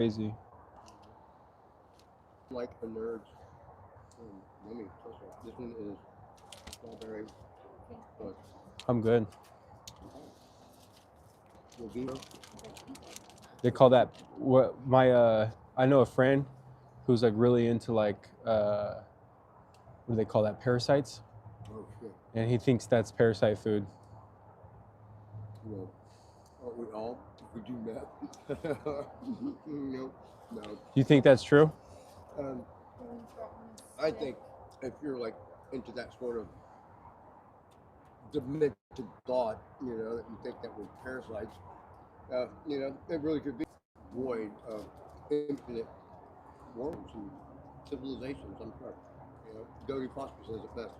Crazy. Like a nerd. Yummy. This one is strawberry. But I'm good. Ravino. They call that what my I know a friend who's like really into like what do they call that? Parasites. Oh shit. And he thinks that's parasite food. Well, aren't we all? If we do that. No. Do you think that's true? I think if you're like into that sort of demented thought, that you think that we're parasites, it really could be void of infinite worlds and civilizations. I'm sure. Dodie Foster says it best.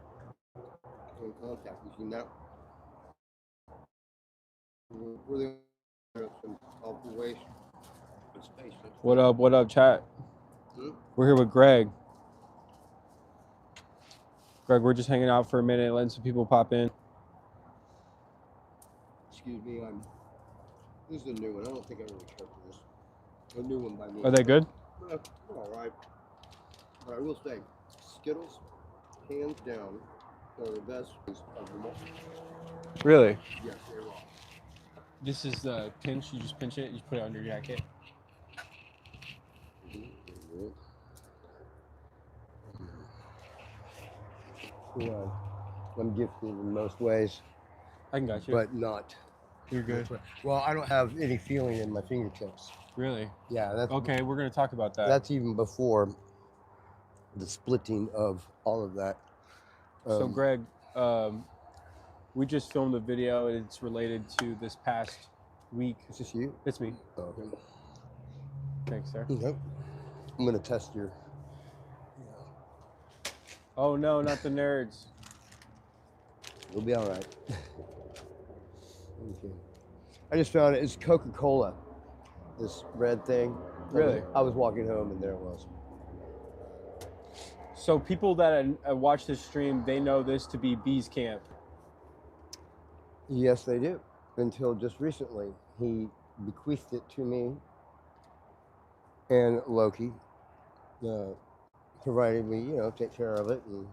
In Contact, you seen that? We're the of waste in space. What up? What up, chat? Hmm? We're here with Greg. Greg, we're just hanging out for a minute, letting some people pop in. Excuse me, this is a new one. I don't think I really care for this. A new one by me. Are they good? They're all right. But I will say, Skittles, hands down, are the best of them all. Really? Yes, they are. This is the pinch. You just pinch it. You just put it under your jacket. I'm gifted in most ways, I can got you. but not. You're good. Well, I don't have any feeling in my fingertips. Really? Yeah, that's Okay. We're gonna talk about that. That's even before the splitting of all of that. So, Greg, we just filmed a video. And it's related to this past week. Is this you? It's me. Oh, okay. Thanks, sir. Yep. I'm gonna test your. Oh no, not the nerds. We'll be all right. Okay. I just found it. It's Coca-Cola. This red thing. Really? I was walking home and there it was. So people that watch this stream, they know this to be Bee's camp. Yes, they do. Until just recently, he bequeathed it to me and Loki, provided we, take care of it and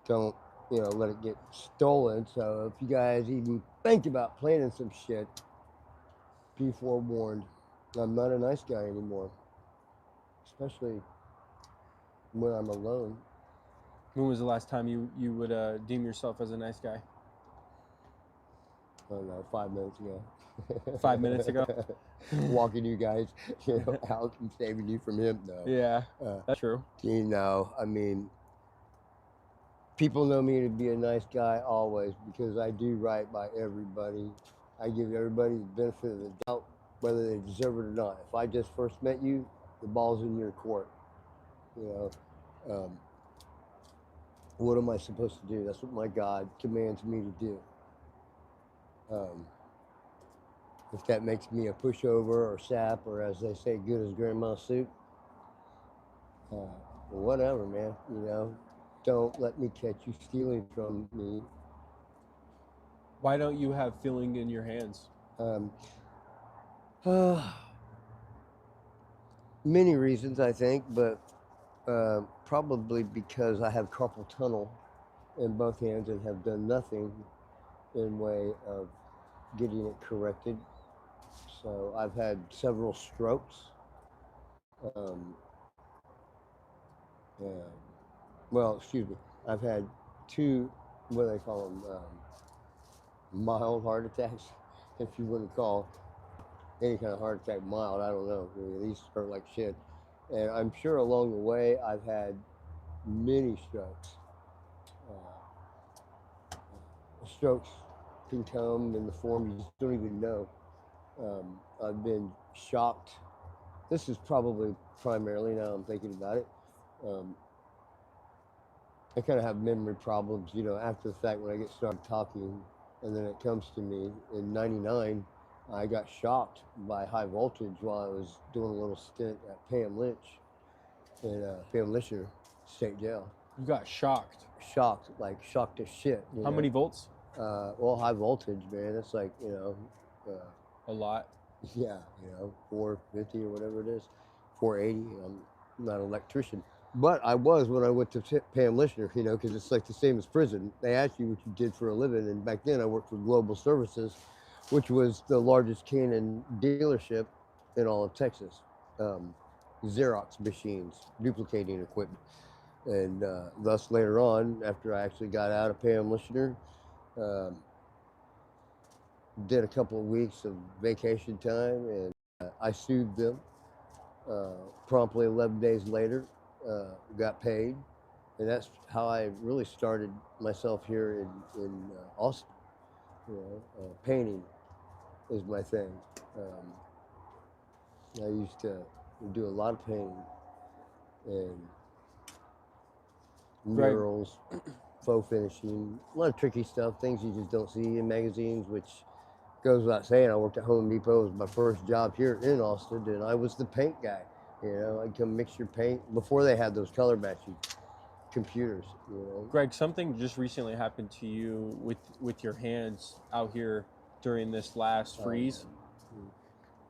don't, let it get stolen. So if you guys even think about planning some shit, be forewarned. I'm not a nice guy anymore, especially when I'm alone. When was the last time you would deem yourself as a nice guy? I don't know, 5 minutes ago. 5 minutes ago? Walking you guys, out and saving you from him. No. Yeah, that's true. I mean, people know me to be a nice guy always because I do right by everybody. I give everybody the benefit of the doubt, whether they deserve it or not. If I just first met you, the ball's in your court. What am I supposed to do? That's what my God commands me to do. If that makes me a pushover or sap, or as they say, good as grandma's soup, whatever, man. Don't let me catch you stealing from me. Why don't you have feeling in your hands? Many reasons, I think, but probably because I have carpal tunnel in both hands and have done nothing in way of getting it corrected. So I've had several strokes. Well, excuse me. I've had two, what do they call them, mild heart attacks, if you want to call any kind of heart attack mild. I don't know. These hurt like shit. And I'm sure along the way I've had many strokes. Strokes can come in the form you just don't even know. I've been shocked. This is probably primarily, now I'm thinking about it, I kind of have memory problems, after the fact when I get started talking, and then it comes to me. In '99, I got shocked by high voltage while I was doing a little stint at Pam Lynch in Pam Lisher State Jail. You got shocked. Shocked, like shocked as shit. How many volts? Well, high voltage, man. It's like, a lot. Yeah, 450 or whatever it is, 480. I'm not an electrician, but I was when I went to Pam Lishner, because it's like the same as prison. They ask you what you did for a living, and back then I worked for Global Services, which was the largest Canon dealership in all of Texas. Um, Xerox machines, duplicating equipment, and thus later on, after I actually got out of Pam Lishner, um, did a couple of weeks of vacation time, and I sued them. Uh, Promptly 11 days later, got paid, and that's how I really started myself here in Austin. Painting is my thing. I used to do a lot of painting and Greg, murals, faux finishing, a lot of tricky stuff, things you just don't see in magazines, which goes without saying. I worked at Home Depot. It was my first job here in Austin, and I was the paint guy. I'd come mix your paint before they had those color matching computers. Greg, something just recently happened to you with your hands out here during this last freeze,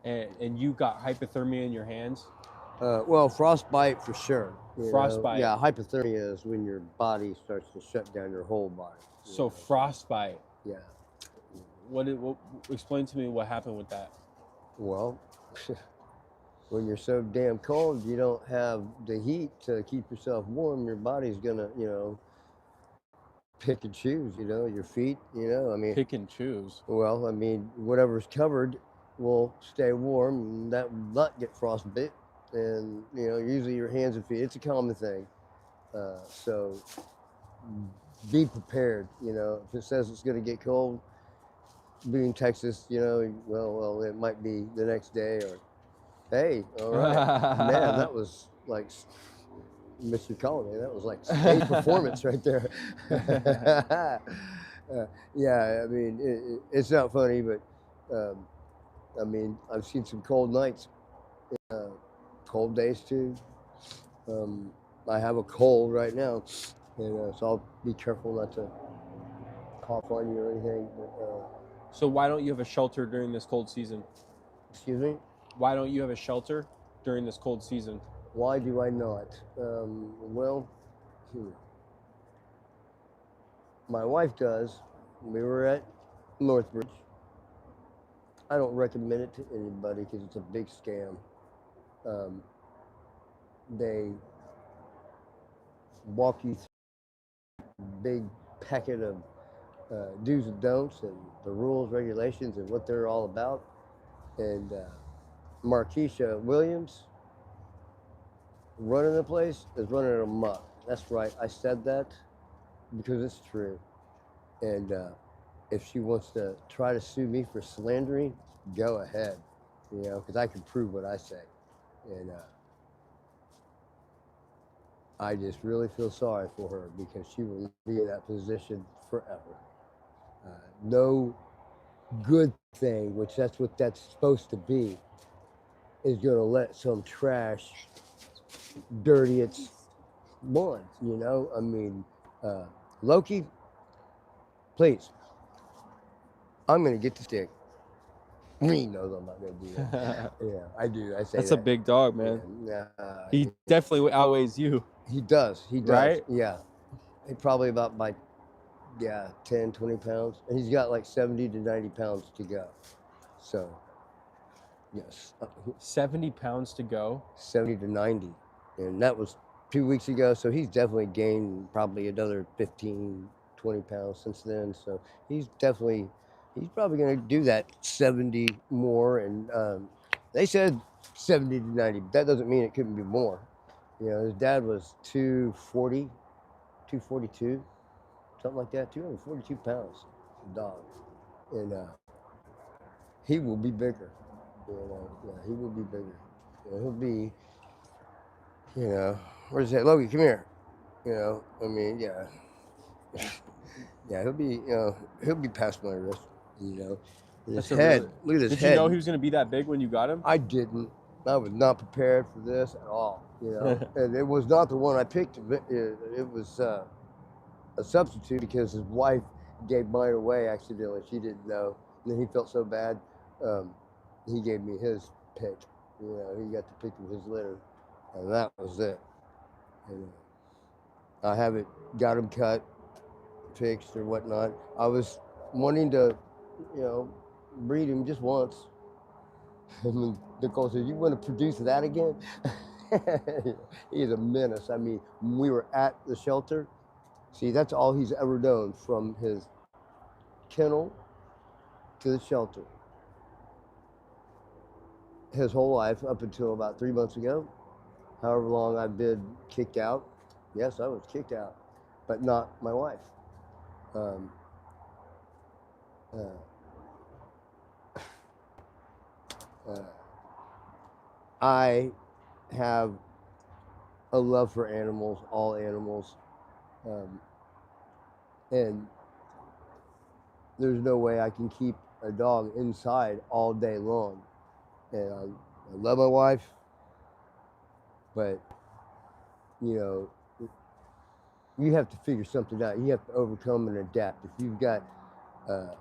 and you got hypothermia in your hands. Well, frostbite for sure. Frostbite. Yeah, hypothermia is when your body starts to shut down your whole body. So frostbite. Yeah. What explain to me what happened with that? Well, when you're so damn cold, you don't have the heat to keep yourself warm. Your body's gonna, pick and choose. Your feet. I mean, Pick and choose. well, I mean, whatever's covered will stay warm, and that will not get frostbit. And usually your hands and feet. It's a common thing. So be prepared. If it says it's going to get cold, being Texas, well, it might be the next day or, hey, all right, man, that was like Mr. Colony. That was like stage performance right there. Yeah, I mean, it's not funny, but I mean, I've seen some cold nights, cold days too. I have a cold right now, and so I'll be careful not to cough on you or anything. But, So why don't you have a shelter during this cold season? excuse me? Why don't you have a shelter during this cold season? Why do I not? Well, my wife does. We were at Northbridge. I don't recommend it to anybody because it's a big scam. They walk you through a big packet of do's and don'ts and the rules, regulations, and what they're all about. And Markeisha Williams running the place is running it amok. That's right. I said that because it's true. And if she wants to try to sue me for slandering, go ahead. Because I can prove what I say. And I just really feel sorry for her because she will be in that position forever. No good thing, which that's what that's supposed to be, is going to let some trash dirty its lawn. I mean, Loki, please, I'm going to get the stick. He knows I'm not going to do that. Yeah, I do. I say That's that. a big dog, man. Yeah, He definitely outweighs you. he does. He does. Right? Yeah. He probably about 10, 20 pounds. And he's got like 70 to 90 pounds to go. So, yes. 70 pounds to go. 70 to 90. And that was 2 weeks ago. So he's definitely gained probably another 15, 20 pounds since then. So he's probably going to do that 70 more. And they said 70 to 90, but that doesn't mean it couldn't be more. His dad was 240, 242, something like that, 242 pounds, dog. And he will be bigger. Yeah, he will be bigger. He'll be, where's that? Loki, come here. I mean, yeah. Yeah, he'll be past my wrist, His head, look at his head. Did you know he was going to be that big when you got him? I didn't. I was not prepared for this at all, And it was not the one I picked. It was a substitute because his wife gave mine away accidentally. She didn't know. And then he felt so bad. he gave me his pick. You know, he got to pick of his litter, and that was it. And I haven't got him cut, fixed, or whatnot. I was wanting to, you know, breed him just once. And then Nicole said, "You want to produce that again?" He's a menace. I mean, when we were at the shelter, see, that's all he's ever known from his kennel to the shelter. His whole life up until about 3 months ago, however long I've been kicked out. Yes, I was kicked out, but not my wife. Um, uh, uh, I have a love for animals, all animals, um, and there's no way I can keep a dog inside all day long. And I love my wife, but you know, you have to figure something out. You have to overcome and adapt. If you've got uh,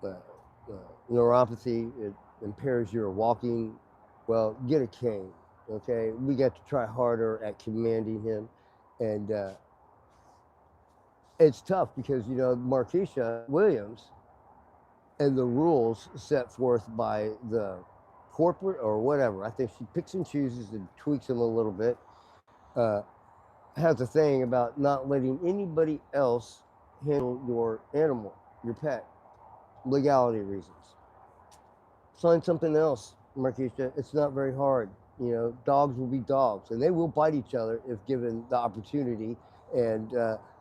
uh, neuropathy, it impairs your walking, well, get a cane, okay? We got to try harder at commanding him. And it's tough because, you know, Markeisha Williams and the rules set forth by the corporate or whatever, I think she picks and chooses and tweaks them a little bit, has a thing about not letting anybody else handle your animal, your pet, legality reasons. Find something else, Markeisha. It's not very hard. You know, dogs will be dogs, and they will bite each other if given the opportunity. And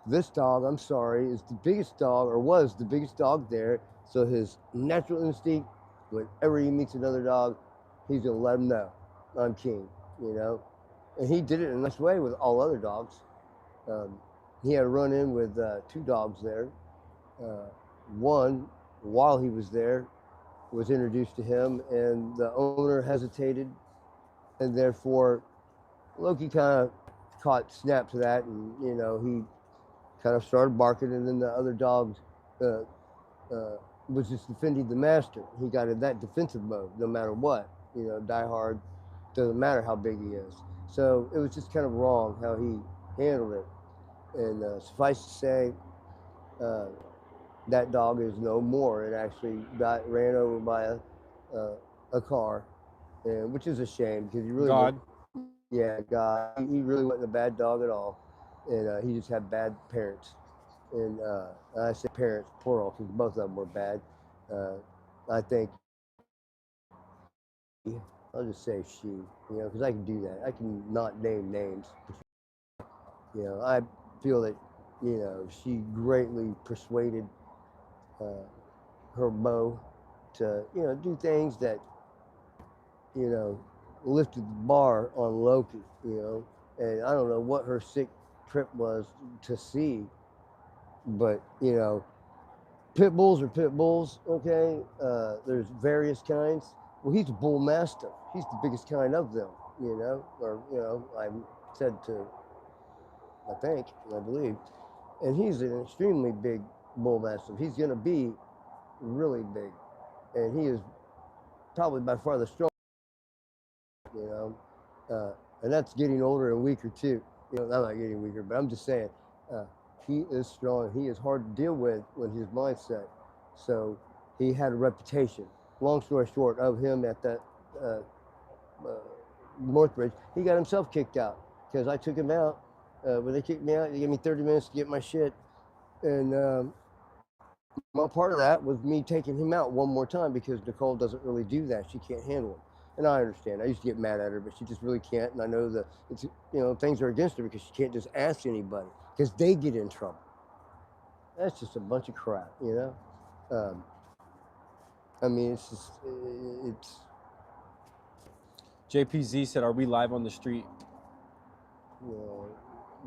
this dog, I'm sorry, is the biggest dog, or was the biggest dog there. So his natural instinct, whenever he meets another dog, he's gonna let him know, I'm king. You know, and he did it in a nice way with all other dogs. He had a run-in with 2 dogs there. One, while he was there, was introduced to him, and the owner hesitated, and therefore Loki kind of caught snap to that, and you know, he kind of started barking, and then the other dogs was just defending the master. He got in that defensive mode no matter what. You know, die hard, doesn't matter how big he is. So it was just kind of wrong how he handled it. And suffice to say, that dog is no more. It actually got ran over by a car, and which is a shame because he really God. yeah, God, he really wasn't a bad dog at all, and he just had bad parents. And I say parents plural because both of them were bad. I think I'll just say she, you know, because I can do that. I can not name names. You know, I feel that, you know, she greatly persuaded her beau to, you know, do things that, you know, lifted the bar on Loki, you know. And I don't know what her sick trip was to see, but, you know, pit bulls are pit bulls, okay? There's various kinds. Well, he's a bull mastiff. He's the biggest kind of them, you know, or, you know, I said to, I think, I believe, and he's an extremely big bull mastiff. He's going to be really big, and he is probably by far the strongest, you know, and that's getting older and weaker too. You know, I'm not getting weaker, but I'm just saying, he is strong. He is hard to deal with when his mindset. So he had a reputation. Long story short, of him at that Northbridge, he got himself kicked out because I took him out. When they kicked me out, they gave me 30 minutes to get my shit, and well, part of that was me taking him out one more time because Nicole doesn't really do that. She can't handle him. And I understand. I used to get mad at her, but she just really can't. And I know that it's, you know, things are against her because she can't just ask anybody because they get in trouble. That's just a bunch of crap, you know? I mean, it's just, it's. JPZ said, "Are we live on the street?" You know,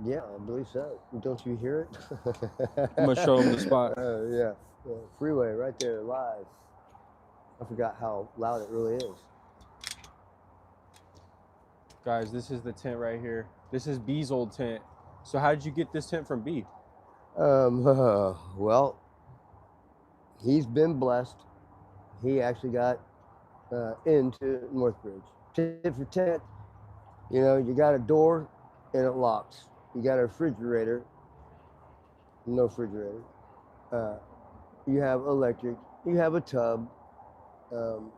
yeah, I believe so. Don't you hear it? I'm gonna show him the spot. Yeah. Freeway right there, live. I forgot how loud it really is. Guys, this is the tent right here. This is B's old tent. So how did you get this tent from B? Well, he's been blessed. He actually got into Northbridge. Tit for tat, you know, you got a door and it locks. You got a refrigerator, no refrigerator. Uh, you have electric. You have a tub um,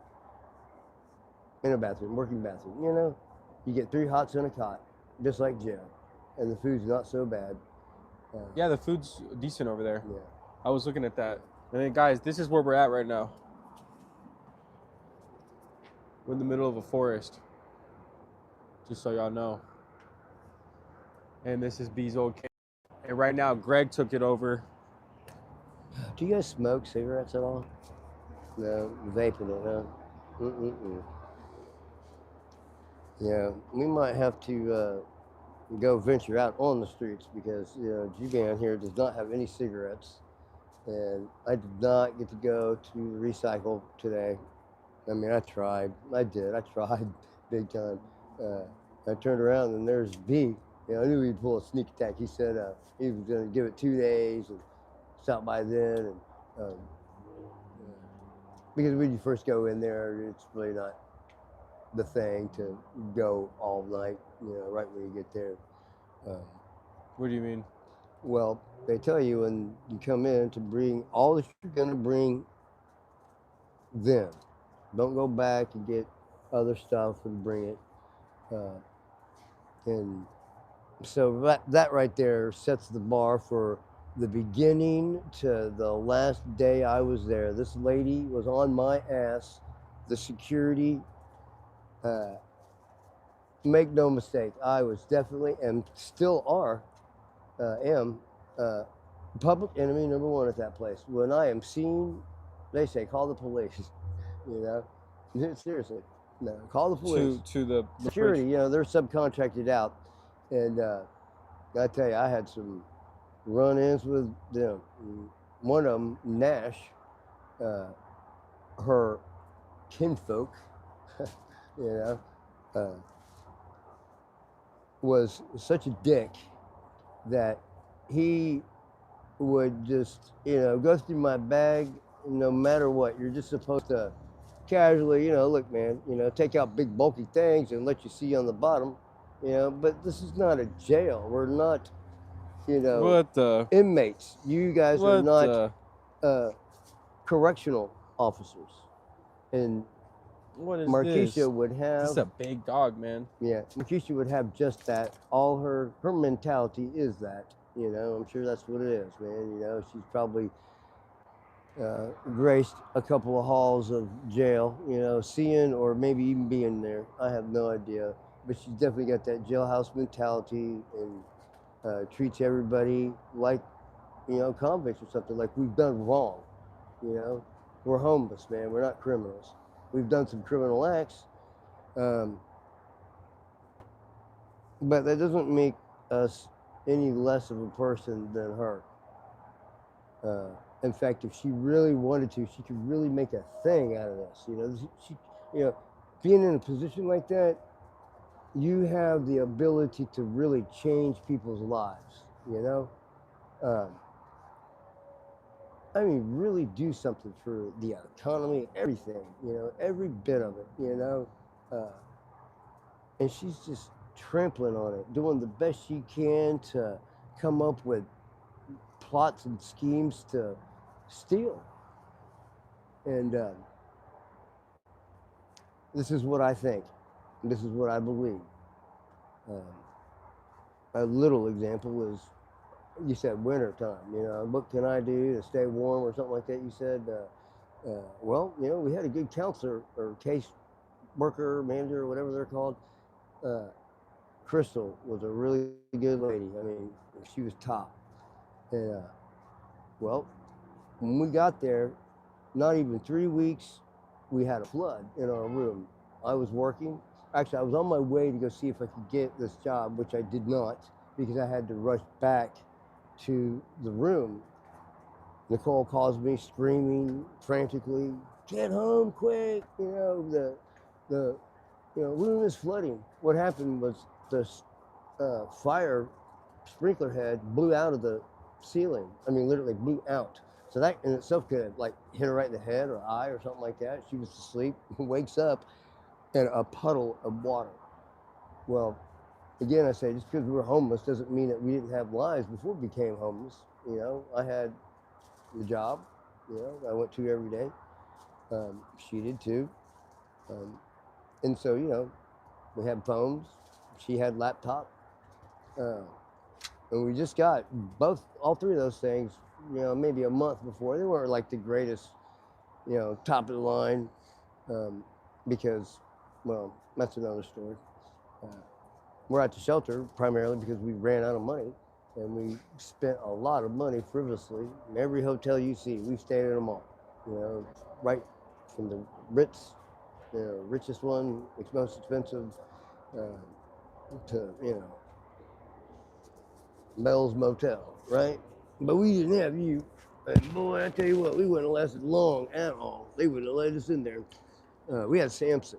and a bathroom, working bathroom. You know, you get 3 hots and a cot, just like jail, and the food's not so bad. Yeah, the food's decent over there. Yeah. I was looking at that. And then, guys, this is where we're at right now. We're in the middle of a forest. Just so y'all know. And this is B's old camp. And right now, Greg took it over. Do you guys smoke cigarettes at all? No, vaping it, huh? Mm-mm-mm. Yeah, we might have to go venture out on the streets because, you know, G-Man here does not have any cigarettes. And I did not get to go to recycle today. I mean, I tried. I tried big time. I turned around and there's B. You know, I knew he'd pull a sneak attack. He said he was going to give it 2 days and stop by then. And because when you first go in there, it's really not the thing to go all night, you know, right when you get there. What do you mean? Well, they tell you when you come in to bring all that you're going to bring them. Don't go back and get other stuff and bring it. And so that right there sets the bar for the beginning to the last day I was there. This lady was on my ass. The security, make no mistake, I was definitely and still am public enemy number 1 at that place. When I am seen, they say, call the police. You know, seriously, no, call the police. To the security, you know, they're subcontracted out. And I tell you, I had some run-ins with them. One of them, Nash, her kinfolk, you know, was such a dick that he would just, you know, go through my bag no matter what. You're just supposed to casually, you know, look, man, you know, take out big bulky things and let you see on the bottom, you know, but this is not a jail. We're not, you know, inmates. You guys are not correctional officers. And what is Markeisha this? would have. This is a big dog, man. Yeah, Markeisha would have just that. All her mentality is that. You know, I'm sure that's what it is, man. You know, she's probably graced a couple of halls of jail, you know, seeing or maybe even being there. I have no idea. But she's definitely got that jailhouse mentality and treats everybody like, you know, convicts or something, like we've done wrong. You know, we're homeless, man. We're not criminals. We've done some criminal acts. But that doesn't make us any less of a person than her. In fact, if she really wanted to, she could really make a thing out of this. You know, you know, being in a position like that, you have the ability to really change people's lives. You know, I mean, really do something for the economy, everything. You know, every bit of it. You know, and she's just trampling on it, doing the best she can to come up with plots and schemes to steal. And this is what I think. This is what I believe. A little example is, you said winter time. You know, what can I do to stay warm or something like that? You said, well, you know, we had a good counselor or case worker, manager, or whatever they're called. Crystal was a really good lady. I mean, she was top. And well, when we got there, not even 3 weeks, we had a flood in our room. I was working. Actually, I was on my way to go see if I could get this job, which I did not because I had to rush back to the room. Nicole calls me screaming frantically, "Get home quick!" You know, the room is flooding. What happened was the fire sprinkler head blew out of the ceiling. I mean, literally blew out. So that in itself could have like hit her right in the head or eye or something like that. She was asleep, wakes up in a puddle of water. Well, again, I say just because we were homeless doesn't mean that we didn't have lives before we became homeless. You know, I had the job, you know, I went to every day. She did too. Um, and so, you know, we had phones. She had laptop. Uh, and we just got all three of those things, you know, maybe a month before. They weren't like the greatest, you know, top of the line, because, well, that's another story. Uh, we're at the shelter primarily because we ran out of money, and we spent a lot of money frivolously. In every hotel you see, we stayed in them all, you know, right from the Ritz, you know, richest one, most expensive, to, you know, Bell's Motel, right? But we didn't have you. And boy, I tell you what, we wouldn't have lasted long at all. They wouldn't have let us in there. We had Samson.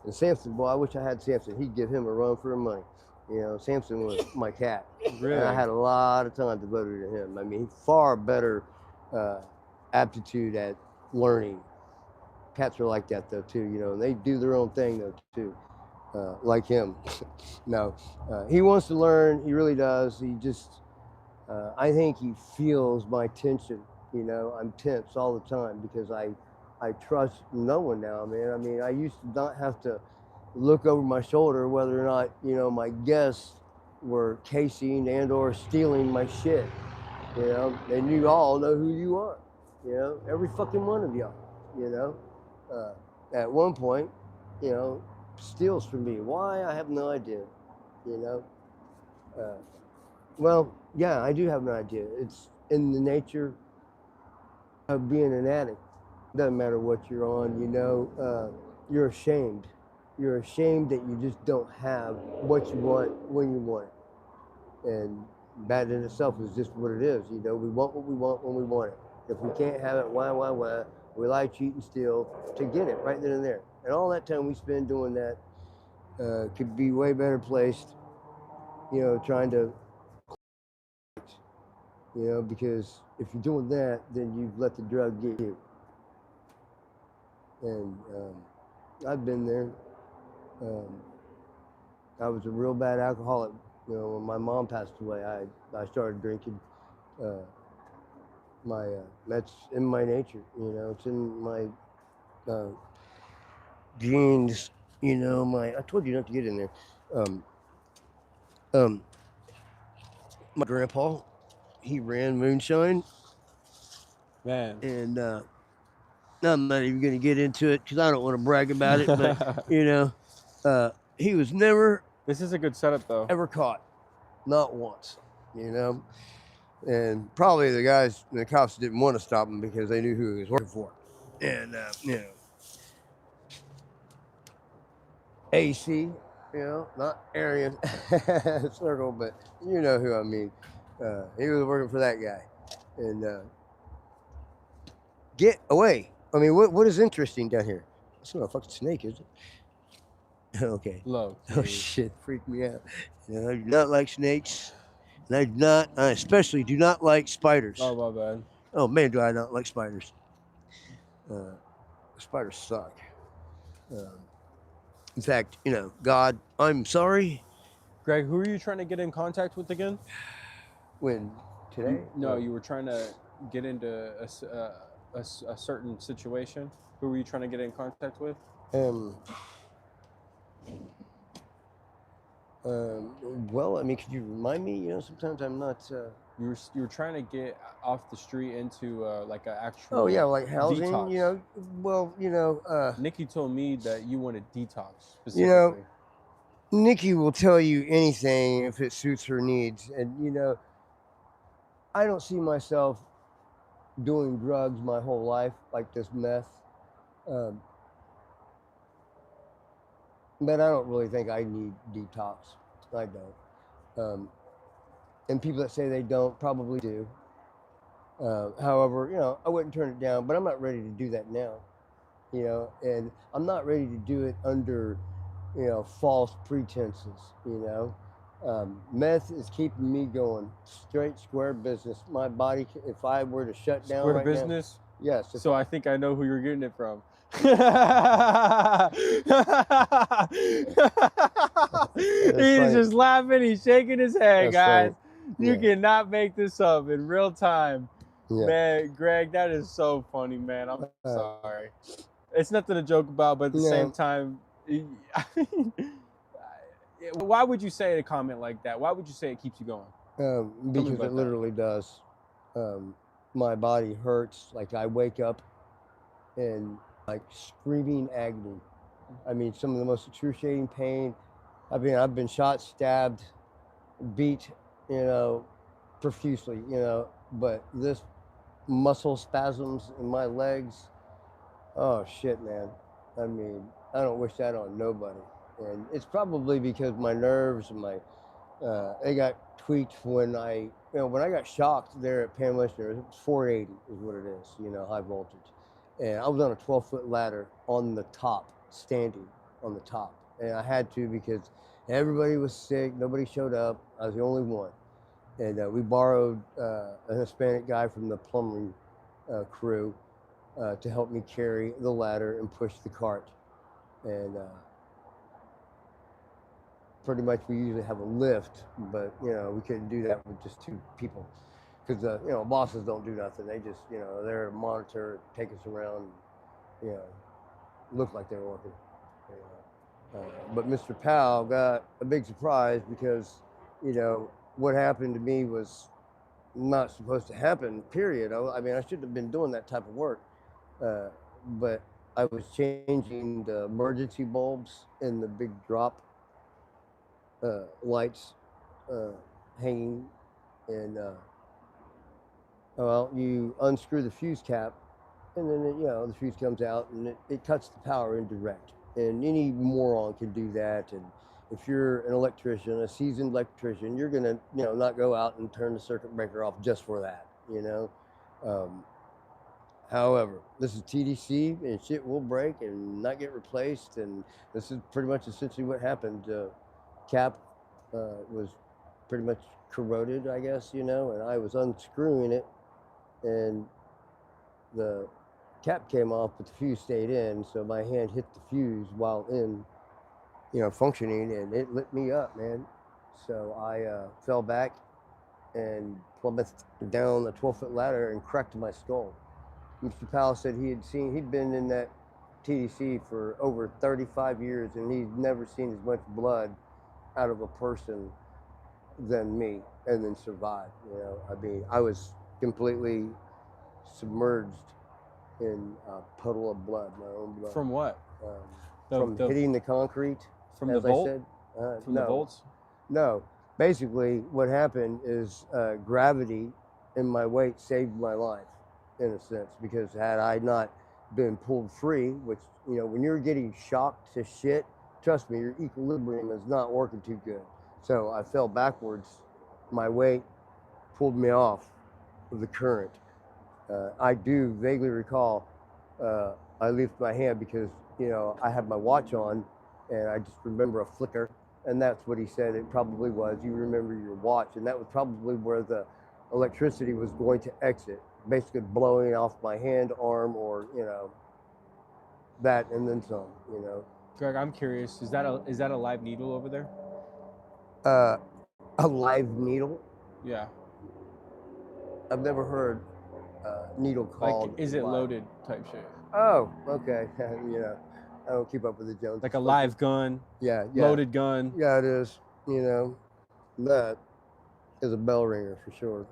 And Samson, boy, I wish I had Samson. He'd give him a run for his money. You know, Samson was my cat. Really? And I had a lot of time devoted to him. I mean, far better aptitude at learning. Cats are like that, though, too, you know, and they do their own thing, though, too. Like him. No, he wants to learn. He really does. He just, I think he feels my tension. You know, I'm tense all the time because I trust no one now, man. I mean, I used to not have to look over my shoulder whether or not, you know, my guests were casing and or stealing my shit. You know, and you all know who you are. You know, every fucking one of y'all. You know, at one point, you know, steals from me. Why? I have no idea. You know. Well, yeah, I do have an idea. It's in the nature of being an addict. Doesn't matter what you're on, you know, you're ashamed. You're ashamed that you just don't have what you want when you want it. And that in itself is just what it is. You know, we want what we want when we want it. If we can't have it, why? We lie, cheat, and steal to get it right then and there. And all that time we spend doing that could be way better placed, you know, trying to, you know, because if you're doing that, then you've let the drug get you. And I've been there. I was a real bad alcoholic. You know, when my mom passed away, I started drinking. That's in my nature. You know, it's in my genes. You know, I told you not to get in there. My grandpa, he ran moonshine, Man. and I'm not even going to get into it because I don't want to brag about it. But you know, he was never This is a good setup, though. ever caught, not once. You know, and probably the cops didn't want to stop him because they knew who he was working for. And you know, AC, you know, not Aryan Circle, but you know who I mean. He was working for that guy, and get away. I mean, what is interesting down here? It's not a fucking snake, is it? Okay. Low. Oh shit, freaked me out. You know, I do not like snakes, and I especially do not like spiders. Oh, my bad. Oh man, do I not like spiders? Spiders suck. In fact, you know, God, I'm sorry. Greg, who are you trying to get in contact with again? When today? No, you were trying to get into a certain situation. Who were you trying to get in contact with? Well, I mean, could you remind me? You know, sometimes I'm not. You were trying to get off the street into like an actual. Oh yeah, like housing. detox. You know, well, you know. Nikki told me that you wanted detox specifically. You know, Nikki will tell you anything if it suits her needs, and you know, I don't see myself doing drugs my whole life like this meth. But I don't really think I need detox. I don't. And people that say they don't probably do. However, you know, I wouldn't turn it down, but I'm not ready to do that now. You know, and I'm not ready to do it under, you know, false pretenses, you know. Meth is keeping me going. Straight square business. My body, if I were to shut down Square right now, business. yes. So I think I know who you're getting it from. He's funny. just laughing. He's shaking his head, That's guys. funny. You Yeah. cannot make this up in real time. Yeah. Man, Greg, that is so funny, man. I'm sorry. It's nothing to joke about, but at the same No. time, why would you say a comment like that? Why would you say it keeps you going? Because about it literally does. My body hurts. Like I wake up and like screaming agony. I mean, some of the most excruciating pain. I mean, I've been shot, stabbed, beat, profusely, but this muscle spasms in my legs. Oh shit, man. I mean, I don't wish that on nobody. And it's probably because my nerves and they got tweaked when when I got shocked there at Pam Listener. It was 480 is what it is, high voltage. And I was on a 12-foot ladder on the top, standing on the top. And I had to because everybody was sick. Nobody showed up. I was the only one. And we borrowed a Hispanic guy from the plumbing crew to help me carry the ladder and push the cart. And pretty much we usually have a lift, but we couldn't do that with just two people because bosses don't do nothing. They just they're there to monitor, take us around, look like they're working. But Mr. Powell got a big surprise because what happened to me was not supposed to happen, period. I mean, I shouldn't have been doing that type of work. But I was changing the emergency bulbs in the big drop lights hanging, and well, you unscrew the fuse cap, and then the fuse comes out, and it cuts the power indirect. And any moron can do that. And if you're an electrician, a seasoned electrician, you're gonna not go out and turn the circuit breaker off just for that. However, this is TDC, and shit will break and not get replaced, and this is pretty much essentially what happened. Cap was pretty much corroded, I guess, and I was unscrewing it, and the cap came off, but the fuse stayed in, so my hand hit the fuse while in, functioning, and it lit me up, man. So I fell back and plummeted down the 12-foot ladder and cracked my skull. Mr. Powell said he'd been in that TDC for over 35 years, and he'd never seen as much blood out of a person than me, and then survived. I mean, I was completely submerged in a puddle of blood, my own blood. From what? From hitting the concrete. From the volt? I said. From No. the volts? No. Basically, what happened is gravity and my weight saved my life, in a sense, because had I not been pulled free, which, when you're getting shocked to shit, trust me, your equilibrium is not working too good. So I fell backwards. My weight pulled me off of the current. I do vaguely recall I lifted my hand because, I had my watch on, and I just remember a flicker. And that's what he said it probably was. You remember your watch, and that was probably where the electricity was going to exit, basically blowing off my hand, arm, or that, and then some. Greg, I'm curious. Is that a live needle over there? A live needle? Yeah. I've never heard needle called. Like, is it live. loaded type shit? Oh, okay. I don't keep up with the Jones. Like a live gun? Yeah. Loaded gun? Yeah, it is. That is a bell ringer for sure.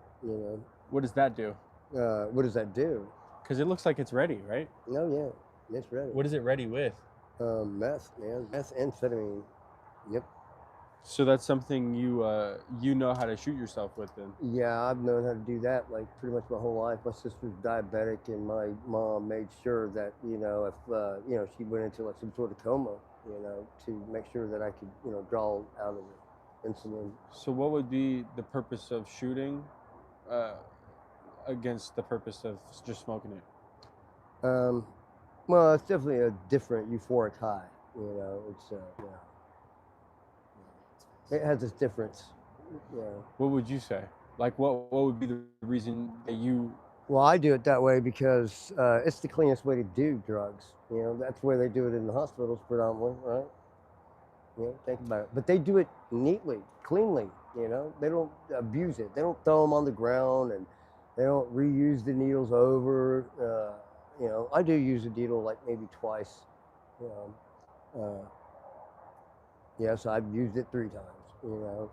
What does that do? What does that do? Because it looks like it's ready, right? No, yeah, it's ready. What is it ready with? Meth, man. Methamphetamine. Yep. So that's something you know how to shoot yourself with, then? Yeah, I've known how to do that like pretty much my whole life. My sister's diabetic, and my mom made sure that if she went into like some sort of coma, to make sure that I could draw out of the insulin. So what would be the purpose of shooting against the purpose of just smoking it? Well, it's definitely a different euphoric high. It's It has its difference. Yeah. What would you say? Like, what would be the reason that you? Well, I do it that way because it's the cleanest way to do drugs. You know, that's where they do it in the hospitals predominantly, right? You know, think about it. But they do it neatly, cleanly. You know, they don't abuse it. They don't throw them on the ground, and they don't reuse the needles over. You know, I do use a needle like maybe twice. You know, yes, I've used it 3 times. You know,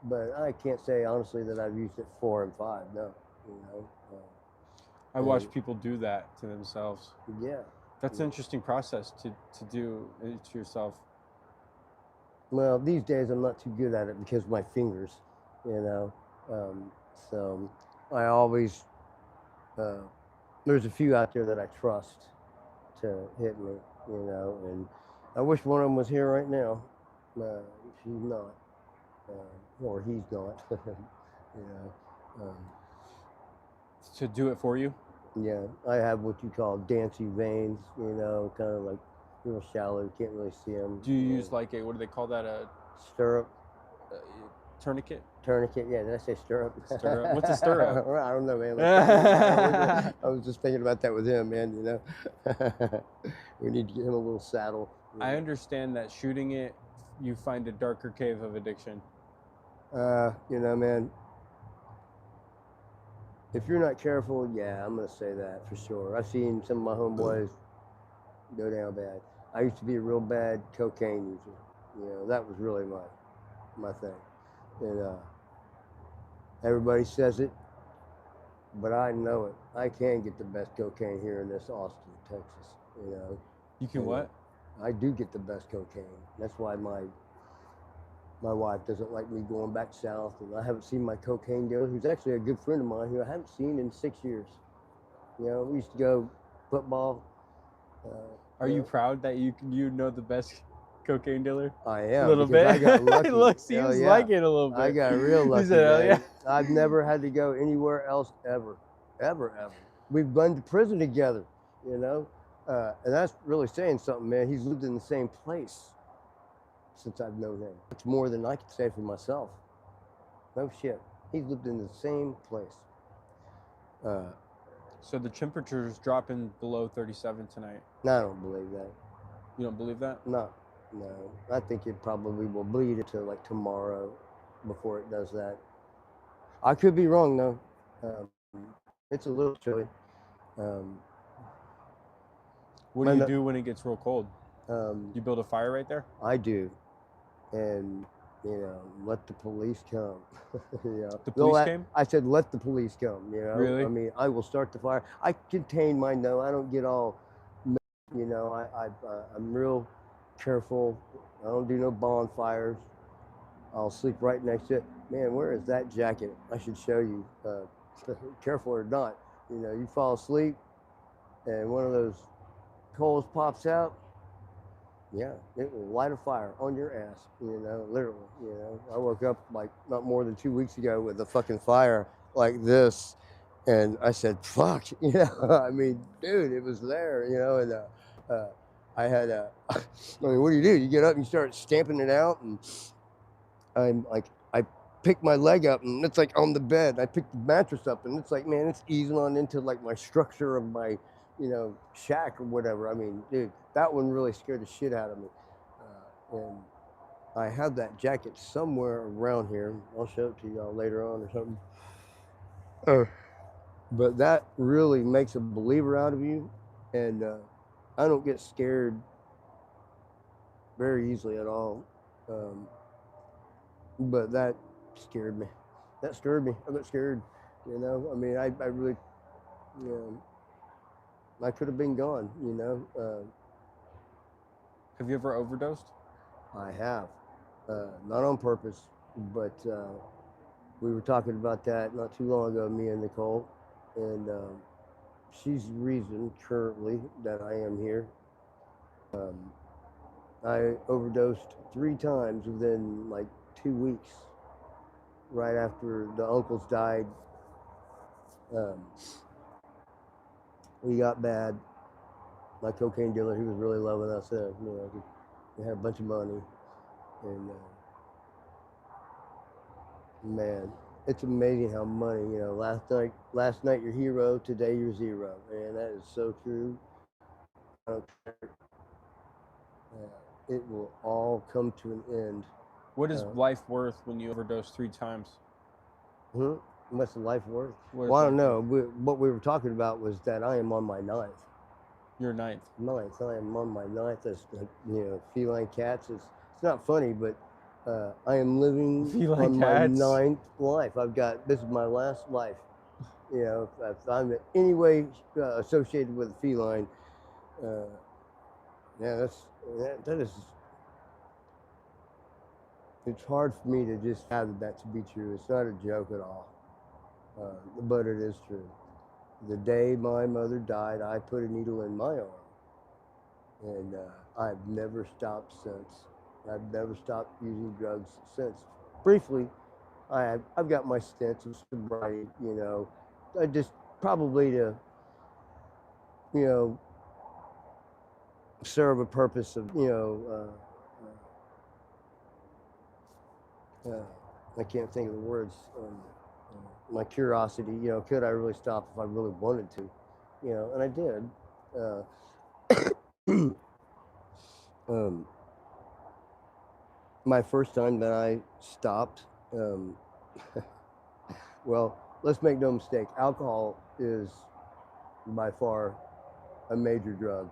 but I can't say honestly that I've used it 4 and 5. No, you know. I watch people do that to themselves. Yeah. That's an interesting process to do to yourself. Well, these days I'm not too good at it because of my fingers, you know. So I always, there's a few out there that I trust to hit me, you know, and I wish one of them was here right now. She's not, or he's not, you know. To do it for you? Yeah, I have what you call dancing veins, you know, kind of like real shallow. You can't really see them. Do you use like a, what do they call that? A stirrup? Tourniquet? Tourniquet, yeah. Did I say stirrup? Stirrup. What's a stirrup? I don't know, man. I was just thinking about that with him, man. You know, we need to get him a little saddle. I understand that shooting it, you find a darker cave of addiction. You know, man. If you're not careful, yeah, I'm gonna say that for sure. I've seen some of my homeboys go down bad. I used to be a real bad cocaine user. You know, that was really my thing. And everybody says it, but I know it. I can get the best cocaine here in this Austin, Texas. You know. You can what? I do get the best cocaine. That's why my wife doesn't like me going back south, and I haven't seen my cocaine dealer, who's actually a good friend of mine, who I haven't seen in 6 years. You know, we used to go football. Are you proud that you know the best cocaine dealer? I am. A little bit. I got lucky. It seems like it a little bit. I got real lucky. He said, man. I've never had to go anywhere else ever. We've been to prison together, you know, and that's really saying something, man. He's lived in the same place since I've known him. It's more than I could say for myself. No shit. He's lived in the same place. So the temperature's dropping below 37 tonight. No, I don't believe that. You don't believe that? No. I think it probably will bleed into like tomorrow before it does that. I could be wrong though. It's a little chilly. What do you do when it gets real cold? You build a fire right there? I do. And, you know, let the police come. You know, the police came? I said, let the police come, you know. Really? I mean, I will start the fire. I contain my no. I don't get all, you know, I'm real careful. I don't do no bonfires. I'll sleep right next to it. Man, where is that jacket? I should show you. Careful or not, you know, you fall asleep and one of those coals pops out. Yeah, it will light a fire on your ass, you know, literally, you know. I woke up like not more than 2 weeks ago with a fucking fire like this, and I said, fuck, you know, I mean, dude, it was there, you know, and I had I mean, what do? You get up and you start stamping it out, and I'm like, I pick my leg up, and it's like on the bed. I pick the mattress up, and it's like, man, it's easing on into like my structure of my, you know, shack or whatever. I mean, dude, that one really scared the shit out of me. And I have that jacket somewhere around here. I'll show it to y'all later on or something. But that really makes a believer out of you. And I don't get scared very easily at all. But that scared me. That scared me. I got scared, you know. I mean, I really, you know, I could have been gone, you know. Have you ever overdosed? I have. Not on purpose, but we were talking about that not too long ago, me and Nicole, and she's the reason currently that I am here. I overdosed 3 times within like 2 weeks, right after the uncles died. We got bad. My cocaine dealer, he was really loving us. You know, we had a bunch of money, and Man, it's amazing how money, last night you're hero, today you're zero. And that is so true. I don't care. It will all come to an end. What is life worth when you overdose 3 times? Hmm? What's the life worth? What is Well, I don't life know. What we were talking about was that I am on my ninth. Your ninth. Ninth. I am on my ninth. That's feline cats. It's not funny, but I am living Feline on my cats? ninth life. This is my last life. If I'm in any way associated with a feline, yeah, that is. It's hard for me to just have that to be true. It's not a joke at all, but it is true. The day my mother died, I put a needle in my arm, and I've never stopped since. I've never stopped using drugs since. Briefly, I've got my stents of sobriety. I just probably to you know serve a purpose of I can't think of the words. My curiosity, could I really stop if I really wanted to? And I did. Um, my first time that I stopped, well, let's make no mistake, alcohol is by far a major drug.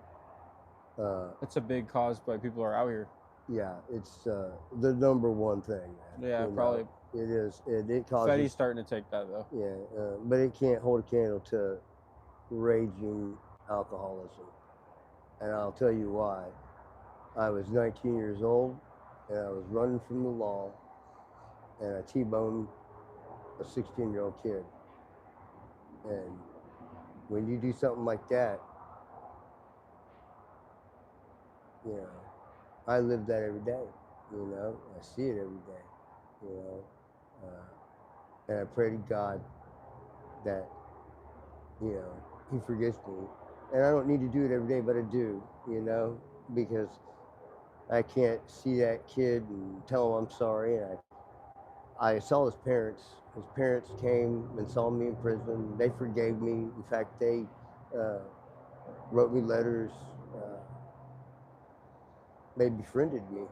It's a big cause why people are out here. Yeah, it's the number one thing, man. Yeah, probably. It is. It causes. Fetty's starting to take that though. Yeah, but it can't hold a candle to raging alcoholism. And I'll tell you why. I was 19 years old, and I was running from the law, and I T-boned a 16-year-old kid. And when you do something like that, I live that every day. I see it every day. And I pray to God that He forgives me. And I don't need to do it every day, but I do. Because I can't see that kid and tell him I'm sorry. And I saw his parents. His parents came and saw me in prison. They forgave me. In fact, they wrote me letters. They befriended me.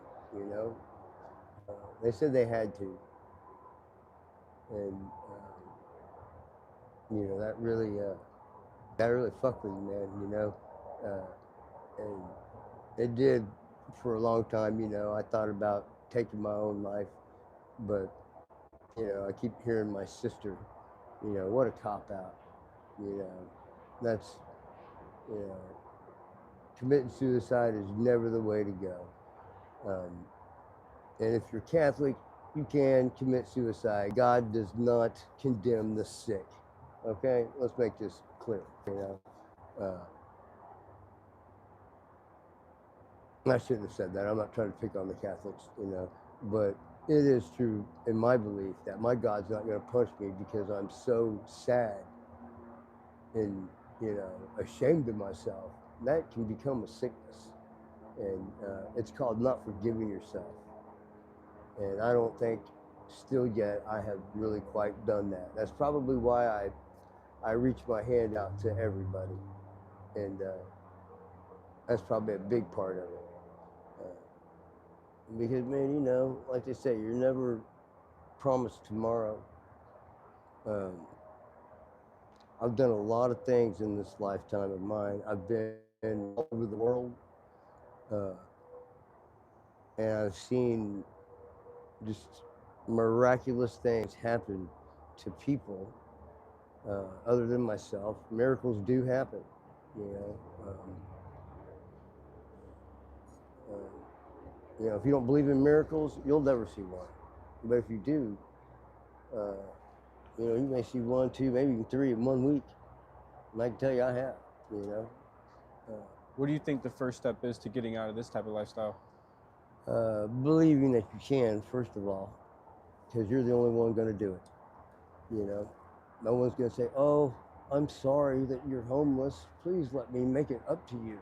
They said they had to. And that really fucked with me, man. And it did for a long time. I thought about taking my own life, but I keep hearing my sister. What a cop out. That's committing suicide is never the way to go. And if you're Catholic, you can commit suicide. God does not condemn the sick. Okay, let's make this clear. I shouldn't have said that. I'm not trying to pick on the Catholics, but it is true in my belief that my God's not going to punish me because I'm so sad and ashamed of myself. That can become a sickness, and it's called not forgiving yourself. And I don't think still yet I have really quite done that. That's probably why I reach my hand out to everybody, and that's probably a big part of it. Because, man, like they say, you're never promised tomorrow. I've done a lot of things in this lifetime of mine. I've been all over the world, and I've seen just miraculous things happen to people other than myself. Miracles do happen, if you don't believe in miracles, you'll never see one. But if you do, you may see 1, 2, maybe even 3 in 1 week. And I can tell you I have, What do you think the first step is to getting out of this type of lifestyle? Believing that you can, first of all, because you're the only one going to do it. No one's going to say, oh, I'm sorry that you're homeless. Please let me make it up to you.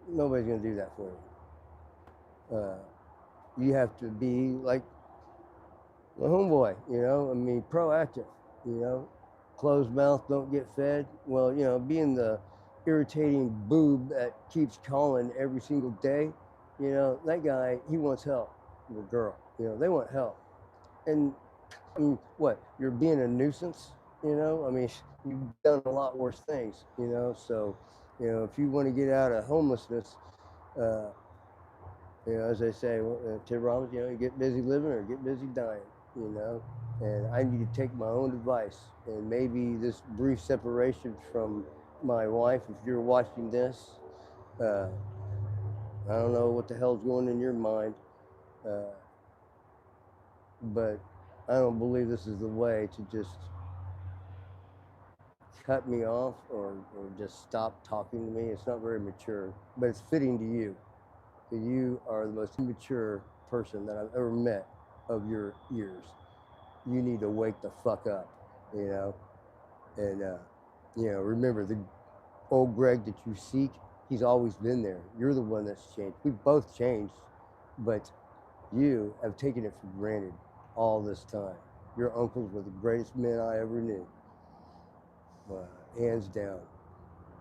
Nobody's going to do that for you. You have to be like my homeboy, you know, I mean, proactive, you know, closed mouth, don't get fed. Well, you know, being the irritating boob that keeps calling every single day, you know, that guy, he wants help. The girl, you know, they want help. And I mean, what? You're being a nuisance, you know? I mean, you've done a lot worse things, you know? So, you know, if you want to get out of homelessness, uh, you know, as they say, Tim Robbins, you know, you get busy living or get busy dying, you know? And I need to take my own advice. And maybe this brief separation from my wife, if you're watching this, I don't know what the hell's going in your mind, but I don't believe this is the way to just cut me off or just stop talking to me. It's not very mature, but it's fitting to you. You are the most immature person that I've ever met of your years. You need to wake the fuck up, you know? And, you know, remember the old Greg that you seek, he's always been there. You're the one that's changed. We've both changed, but you have taken it for granted all this time. Your uncles were the greatest men I ever knew, hands down.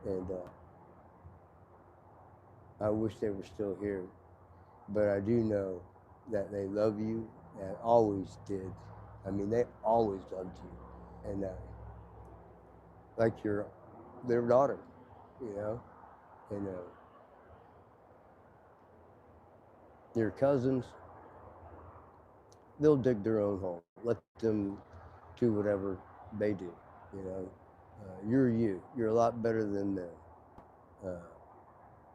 And I wish they were still here, but I do know that they love you and always did. I mean, they always loved you, and like you're their daughter, you know, and your cousins, they'll dig their own hole. Let them do whatever they do, you know. You're you. You're a lot better than them.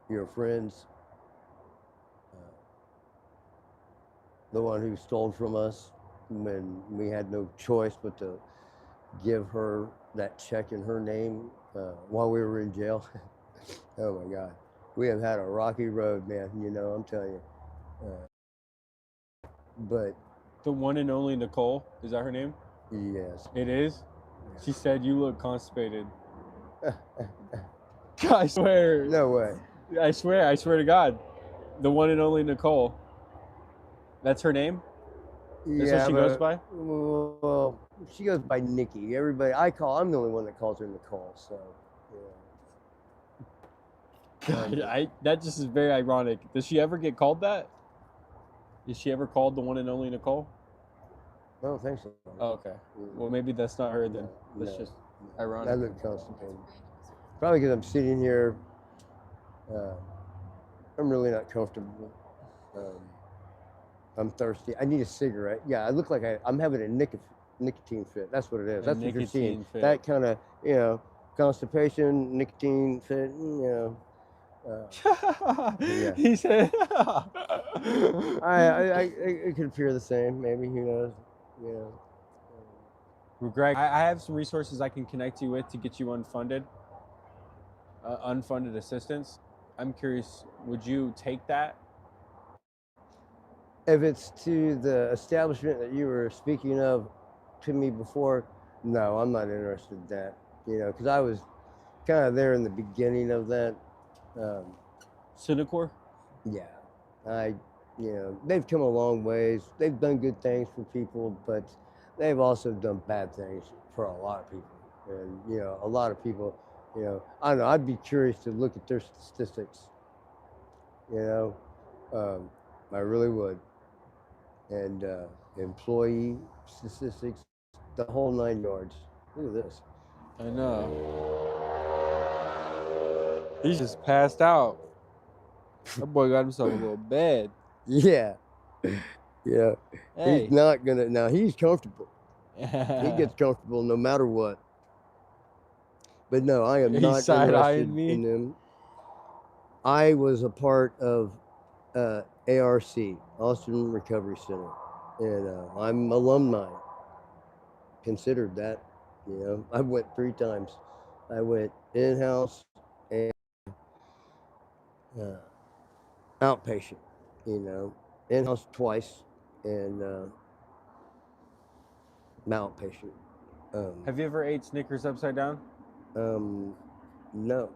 Your friends, the one who stole from us when we had no choice but to give her that check in her name while we were in jail. Oh my God. We have had a rocky road, man, you know, I'm telling you. But The one and only Nicole, is that her name? yes. It is? She said you look constipated. I swear. No way. I swear to God. The one and only Nicole. That's her name? That's what she goes by? Well, she goes by Nikki. Everybody, I'm the only one that calls her Nicole, so, yeah. God, that just is very ironic. Does she ever get called that? Is she ever called the one and only Nicole? I don't think so. Oh, okay. Well, maybe that's not her then. That's just ironic. I look constipated. Probably because I'm sitting here. I'm really not comfortable. I'm thirsty. I need a cigarette. Yeah, I look like I'm having a nicotine fit. That's what it is. That's what you're seeing. Fit. That kind of, you know, constipation, nicotine fit, you know. Yeah. He said. It could appear the same. Maybe, who knows? You know. Well, Greg, I have some resources I can connect you with to get you unfunded assistance. I'm curious, would you take that? If it's to the establishment that you were speaking of to me before, no, I'm not interested in that. You know, because I was kind of there in the beginning of that. Cinecor? Yeah, you know, they've come a long ways. They've done good things for people, but they've also done bad things for a lot of people. And, you know, a lot of people, you know, I don't know, I'd be curious to look at their statistics, you know, I really would. And employee statistics, the whole 9 yards. Look at this. I know. He's just passed out. That boy got himself a little bed. Yeah. Yeah. Hey. He's not gonna, now he's comfortable. He gets comfortable no matter what. But no, I am not interested in them. I was a part of ARC, Austin Recovery Center, and I'm alumni. Considered that, you know. I went 3 times. I went in-house and outpatient, you know. In-house twice and outpatient. Have you ever ate Snickers upside down? No,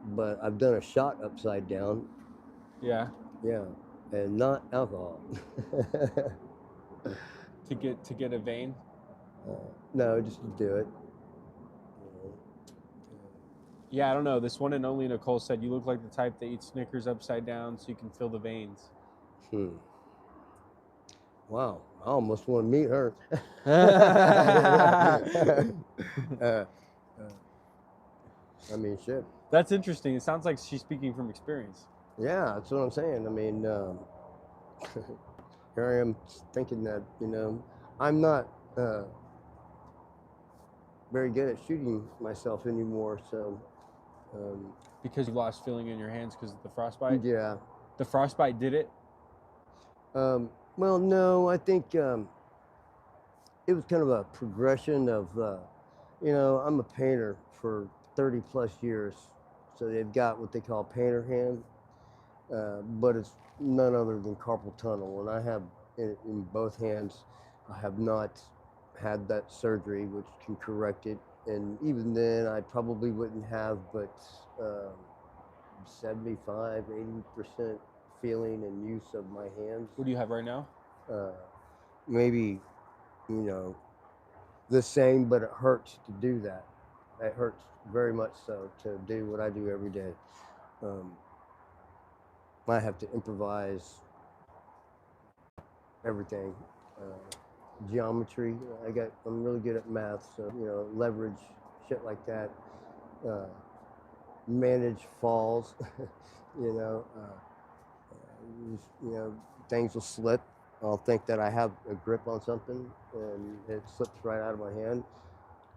but I've done a shot upside down. Yeah. Yeah, and not alcohol. To get a vein? No, just to do it. Yeah, I don't know. This one and only Nicole said you look like the type that eats Snickers upside down so you can feel the veins. Wow, I almost want to meet her. I mean, shit. That's interesting. It sounds like she's speaking from experience. Yeah, that's what I'm saying. I mean, here I am thinking that, you know, I'm not very good at shooting myself anymore. So, Because you lost feeling in your hands because of the frostbite? yeah. The frostbite did it? Well, no, I think it was kind of a progression of, you know, I'm a painter for 30 plus years. So they've got what they call painter hand, but it's none other than carpal tunnel. And I have in both hands, I have not had that surgery, which can correct it. And even then, I probably wouldn't have, but 75, 80% feeling and use of my hands. What do you have right now? Maybe, you know, the same, but it hurts to do that. It hurts very much so to do what I do every day. I have to improvise everything. Geometry, I'm really good at math, so, you know, leverage, shit like that. Manage falls, you know, things will slip. I'll think that I have a grip on something and it slips right out of my hand.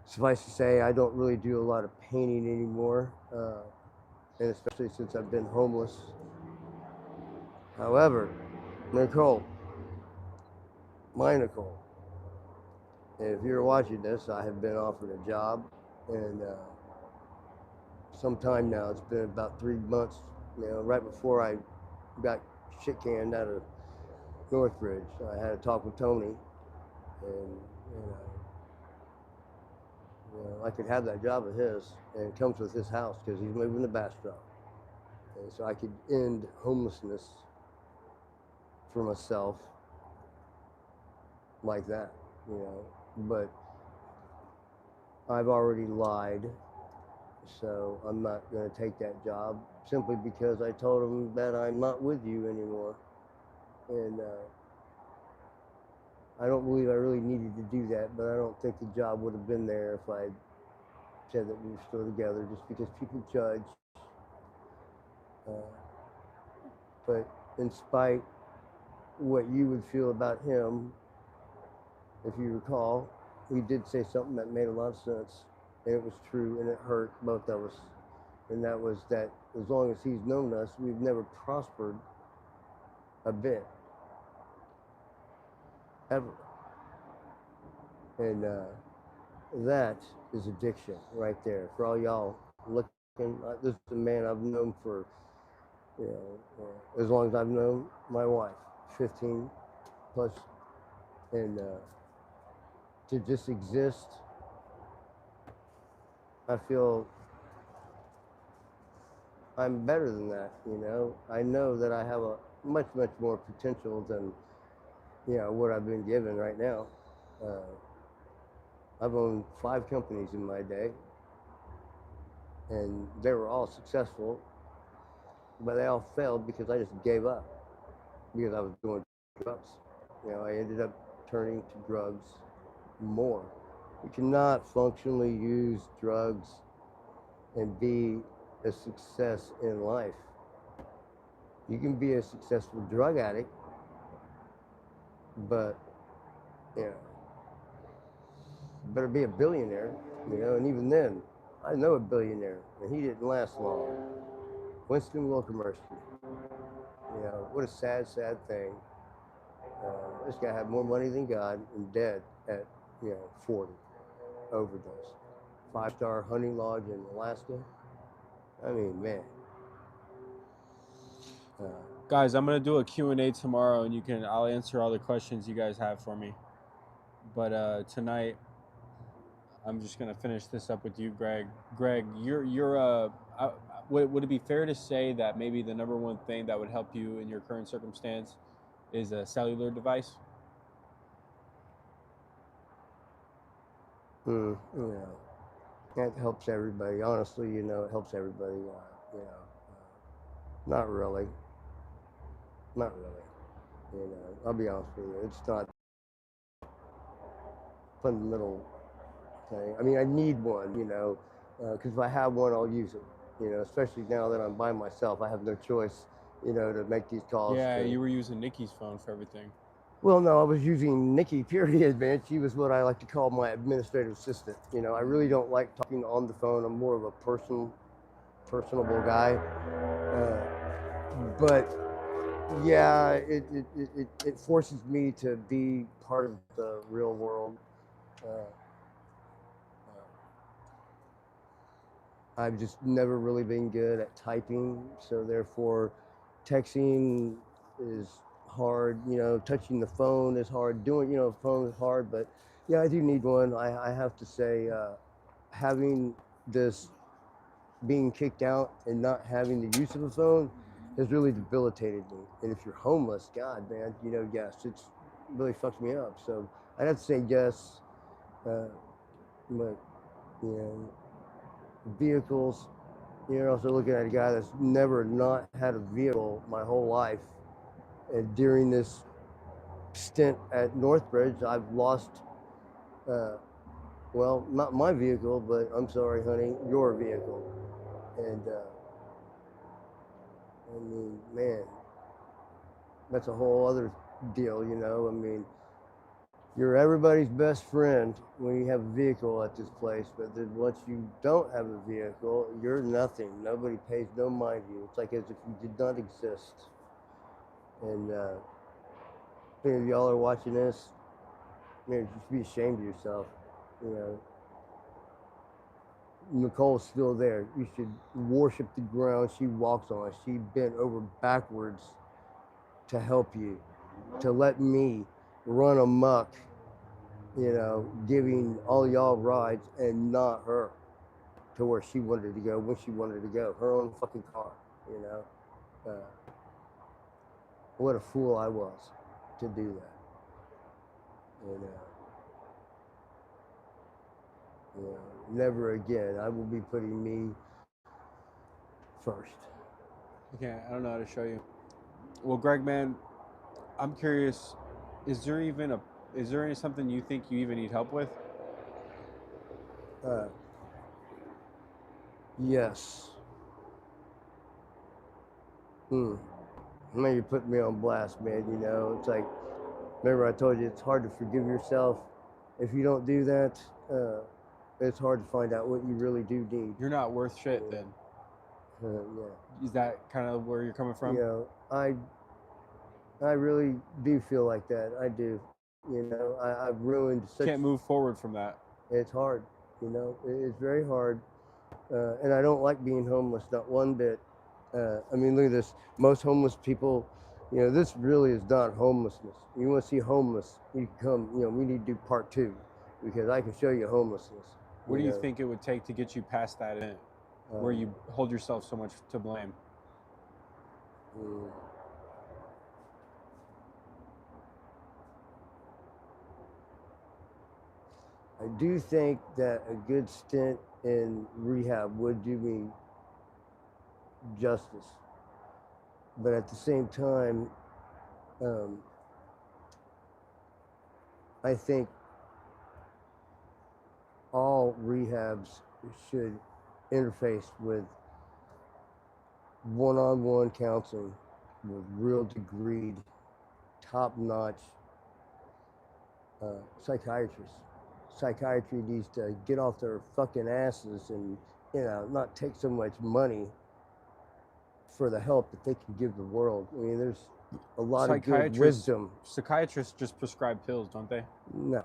Suffice to say, I don't really do a lot of painting anymore, and especially since I've been homeless. However, Nicole, if you're watching this, I have been offered a job, and sometime now, it's been about 3 months, you know, right before I got shit canned out of Northbridge. I had a talk with Tony, and you know, I could have that job of his, and it comes with his house because he's moving to Bastrop. And so I could end homelessness for myself like that, you know. But I've already lied, so I'm not going to take that job simply because I told him that I'm not with you anymore. And I don't believe I really needed to do that, but I don't think the job would have been there if I said that we were still together, just because people judge. But in spite what you would feel about him, if you recall, he did say something that made a lot of sense, and it was true, and it hurt both of us. And that was that as long as he's known us, we've never prospered a bit, ever. And that is addiction right there. For all y'all looking, this is a man I've known for, you know, as long as I've known my wife, 15 plus, and to just exist, I feel I'm better than that, you know. I know that I have a much more potential than, you know, what I've been given right now. I've owned 5 companies in my day, and they were all successful, but they all failed because I just gave up, because I was doing drugs. You know, I ended up turning to drugs more. You cannot functionally use drugs and be a success in life. You can be a successful drug addict, but, you know, better be a billionaire, you know, and even then, I know a billionaire, and he didn't last long. Winston Wilkermersky. You know, what a sad thing. This guy had more money than God and dead at, you know, 40. Overdose. 5-star hunting lodge in Alaska. I mean, man. Guys, I'm gonna do a Q&A tomorrow, and I'll answer all the questions you guys have for me. But tonight, I'm just gonna finish this up with you, Greg. Greg, would it be fair to say that maybe the number one thing that would help you in your current circumstance is a cellular device? You know, that helps everybody. Honestly, you know, it helps everybody. You know, not really, not really. You know, I'll be honest with you. It's not fundamental thing. I mean, I need one. You know, because if I have one, I'll use it. You know, especially now that I'm by myself, I have no choice. You know, to make these calls. Yeah, To, you were using Nikki's phone for everything. well, no, I was using Nikki, period, man. She was what I like to call my administrative assistant. You know, I really don't like talking on the phone. I'm more of a personable guy. But yeah, it forces me to be part of the real world. Uh, I've just never really been good at typing, so therefore texting is hard. You know, touching the phone is hard. Doing, you know, phone is hard, but yeah, I do need one. I have to say, having this being kicked out and not having the use of a phone has really debilitated me. And if you're homeless, God, man, you know, yes, it's really fucks me up. So I'd have to say yes, but you know, vehicles. You're also looking at a guy that's never not had a vehicle my whole life, and during this stint at Northbridge, I've lost. Uh, well, not my vehicle, but I'm sorry, honey, your vehicle. And I mean, man, that's a whole other deal, you know. I mean, you're everybody's best friend when you have a vehicle at this place, but then once you don't have a vehicle, you're nothing. Nobody pays no mind to you. It's like as if you did not exist. And if any of y'all are watching this, man, you should be ashamed of yourself. You know, Nicole's still there. You should worship the ground she walks on. She bent over backwards to help you, to let me run amok, you know, giving all y'all rides and not her to where she wanted to go when she wanted to go. Her own fucking car, you know. What a fool I was to do that. And, you know, never again. I will be putting me first. Okay, I don't know how to show you. Well, Greg, man, I'm curious. Is there any something you think you even need help with? Yes. I mean, you put me on blast, man. You know, it's like, remember I told you it's hard to forgive yourself. If you don't do that, it's hard to find out what you really do need. You're not worth shit, then. Yeah. Is that kind of where you're coming from? You know, I really do feel like that. I do. You know, I've ruined such. Can't move forward from that. It's hard. You know, it's very hard. And I don't like being homeless, not one bit. I mean, look at this. Most homeless people, you know, this really is not homelessness. You want to see homeless, you can come, you know, we need to do part 2 because I can show you homelessness. What do you think it would take to get you past that event where you hold yourself so much to blame? I do think that a good stint in rehab would do me justice. But at the same time, I think all rehabs should interface with one-on-one counseling with real degreed, top-notch psychiatrists. Psychiatry needs to get off their fucking asses and, you know, not take so much money for the help that they can give the world. I mean, there's a lot of good wisdom. Psychiatrists just prescribe pills, don't they? No.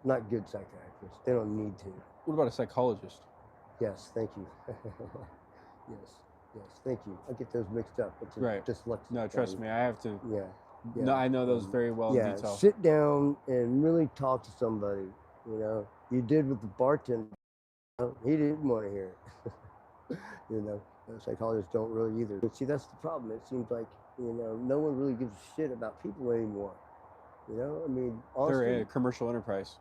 Not good psychiatrists. They don't need to. What about a psychologist? Yes, thank you. Yes, thank you. I get those mixed up. It's right. Dyslexic. No, trust me, I have to. Yeah. No, I know those very well in detail. Sit down and really talk to somebody. You know, you did with the bartender. He didn't want to hear it. You know, psychologists don't really either. But see, that's the problem. It seems like, you know, no one really gives a shit about people anymore. You know, I mean, honestly, they're a commercial enterprise.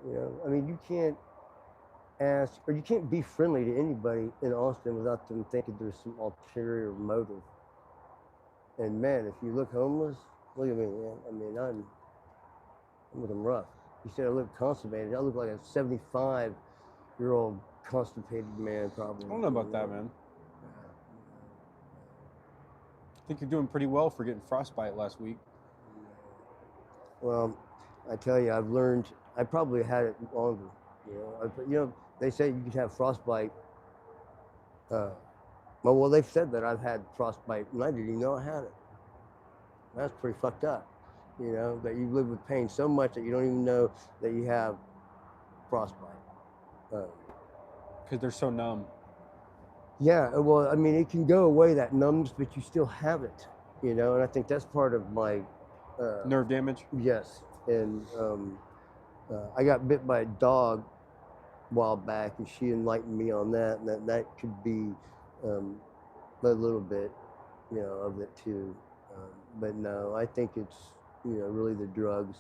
You know, I mean, you can't ask or you can't be friendly to anybody in Austin without them thinking there's some ulterior motive. And man, if you look homeless, look at me, man. I mean, I'm looking rough. You said I look constipated. I look like a 75-year-old constipated man, probably. I don't know about that, man. I think you're doing pretty well for getting frostbite last week. Well, I tell you, I've learned. I probably had it longer. You know, they say you could have frostbite. Well, they've said that I've had frostbite, and I didn't even know I had it. That's pretty fucked up. You know, that you live with pain so much that you don't even know that you have frostbite. Because they're so numb. Yeah, well, I mean, it can go away, that numbness, but you still have it, you know, and I think that's part of my... nerve damage? Yes, and I got bit by a dog a while back, and she enlightened me on that, and that could be a little bit, you know, of it too. But no, I think it's, you know, really the drugs.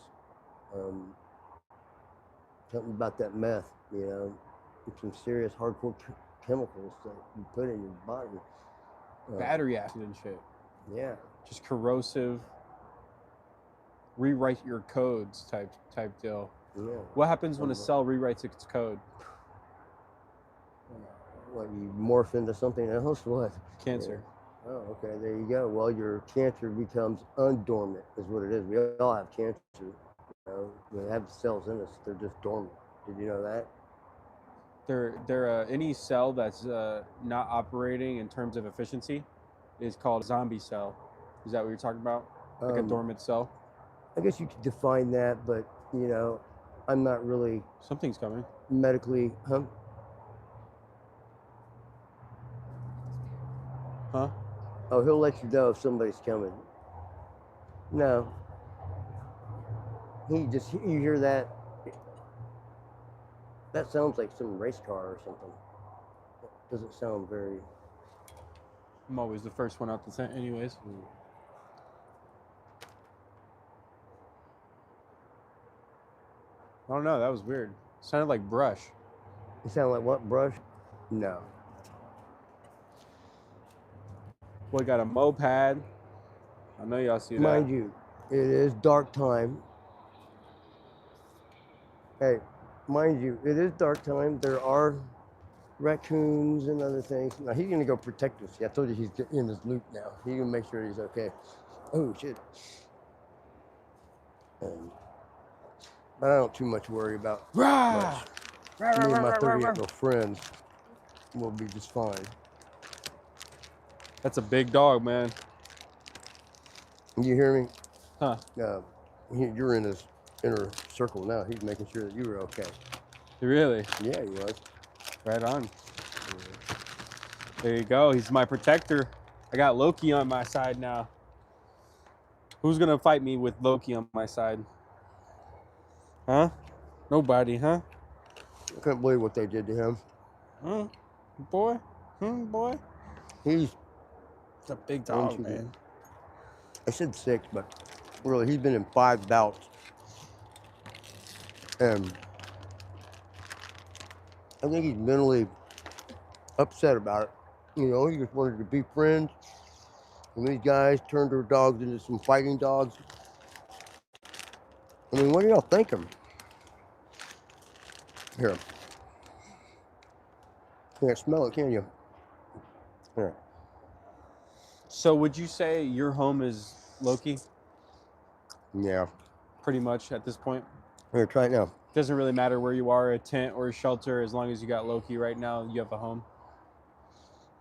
Something about that meth, you know, some serious hardcore chemicals that you put in your body. Battery acid and shit. Yeah. Just corrosive, rewrite your codes type deal. Yeah. What happens when a cell rewrites its code? What, you morph into something else? What? Cancer. Yeah. Oh, okay, there you go. Well, your cancer becomes undormant, is what it is. We all have cancer. You know, we have cells in us; they're just dormant. Did you know that? Any cell that's not operating in terms of efficiency is called a zombie cell. Is that what you're talking about? Like a dormant cell? I guess you could define that, but you know, I'm not really Something's coming. medically. Huh? Oh, he'll let you know if somebody's coming. No. You hear that? That sounds like some race car or something. It doesn't sound very... I'm always the first one out the tent anyways. I don't know, that was weird. It sounded like brush. It sounded like what, brush? No. Boy got a moped. I know y'all see that. Mind you, it is dark time. Hey, mind you, it is dark time. There are raccoons and other things. Now, he's going to go protect us. I told you he's in his loop now. He's going to make sure he's okay. Oh, shit. But I don't too much worry about much. Me and my 38 friends will be just fine. That's a big dog, man. You hear me? Huh. You're in his inner circle now. He's making sure that you were okay. Really? Yeah, he was. Right on. There you go. He's my protector. I got Loki on my side now. Who's going to fight me with Loki on my side? Huh? Nobody, huh? I couldn't believe what they did to him. Boy? Boy? He's a big dog, man. I said 6, but really, he's been in 5 bouts. And I think he's mentally upset about it. You know, he just wanted to be friends. And these guys turned their dogs into some fighting dogs. I mean, what are y'all thinking? Here. Can't smell it, can you? Here. So would you say your home is Loki? Yeah. Pretty much at this point? Here, try it now. Doesn't really matter where you are, a tent or a shelter, as long as you got Loki right now, you have a home.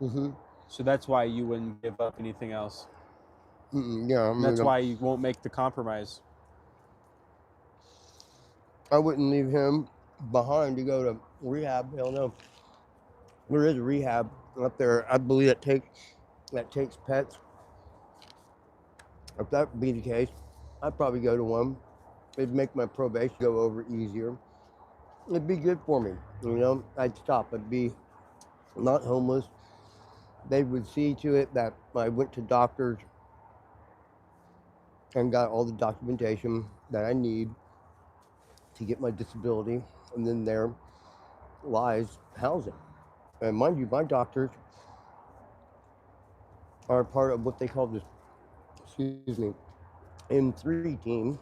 Mm-hmm. So that's why you wouldn't give up anything else. Yeah. I mean, that's why you won't make the compromise. I wouldn't leave him behind to go to rehab. Hell no. There is a rehab up there. I believe that takes pets. If that be the case, I'd probably go to one. It'd make my probation go over easier. It'd be good for me. You know, I'd stop. I'd be not homeless. They would see to it that I went to doctors and got all the documentation that I need. to get my disability, and then there lies housing. And mind you, my doctors are part of what they call this, excuse me, M3 team.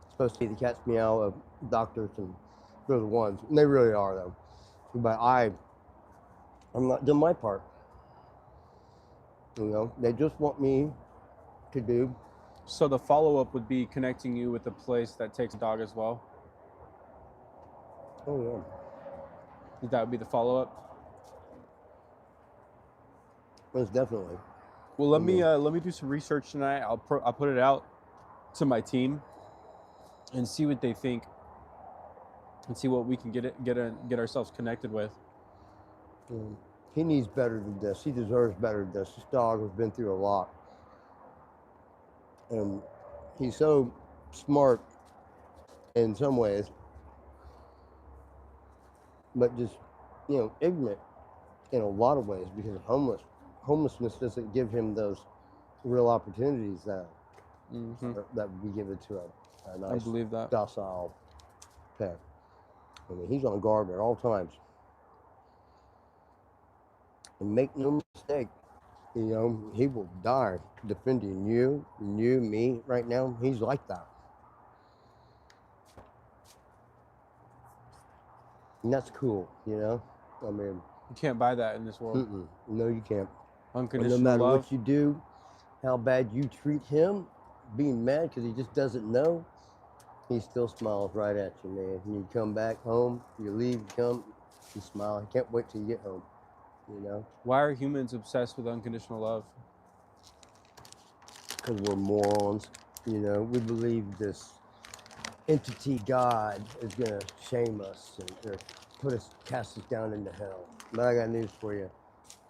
It's supposed to be the cat's meow of doctors, and they're the ones, and they really are though. But I'm not done my part. You know, they just want me to do. So the follow-up would be connecting you with a place that takes a dog as well. Oh That would be the follow-up. yeah, most definitely. Well, let me do some research tonight. I'll put it out to my team and see what they think, and see what we can get ourselves connected with. He needs better than this. He deserves better than this. This dog has been through a lot, and he's so smart in some ways, but just, you know, ignorant in a lot of ways, because homelessness doesn't give him those real opportunities that that would be given to a nice, I believe that. docile pet. I mean, he's on guard at all times. And make no mistake, you know, he will die defending you, me. Right now, he's like that. And that's cool, you know? I mean, You can't buy that in this world. no, you can't. And Unconditional no matter love. what you do, how bad you treat him, being mad because he just doesn't know, he still smiles right at you, man. When you come back home, you leave, you come, you smile. He can't wait till you get home, you know? Why are humans obsessed with unconditional love? Because we're morons, you know? We believe this entity God is gonna shame us and or cast us down into hell. But I got news for you.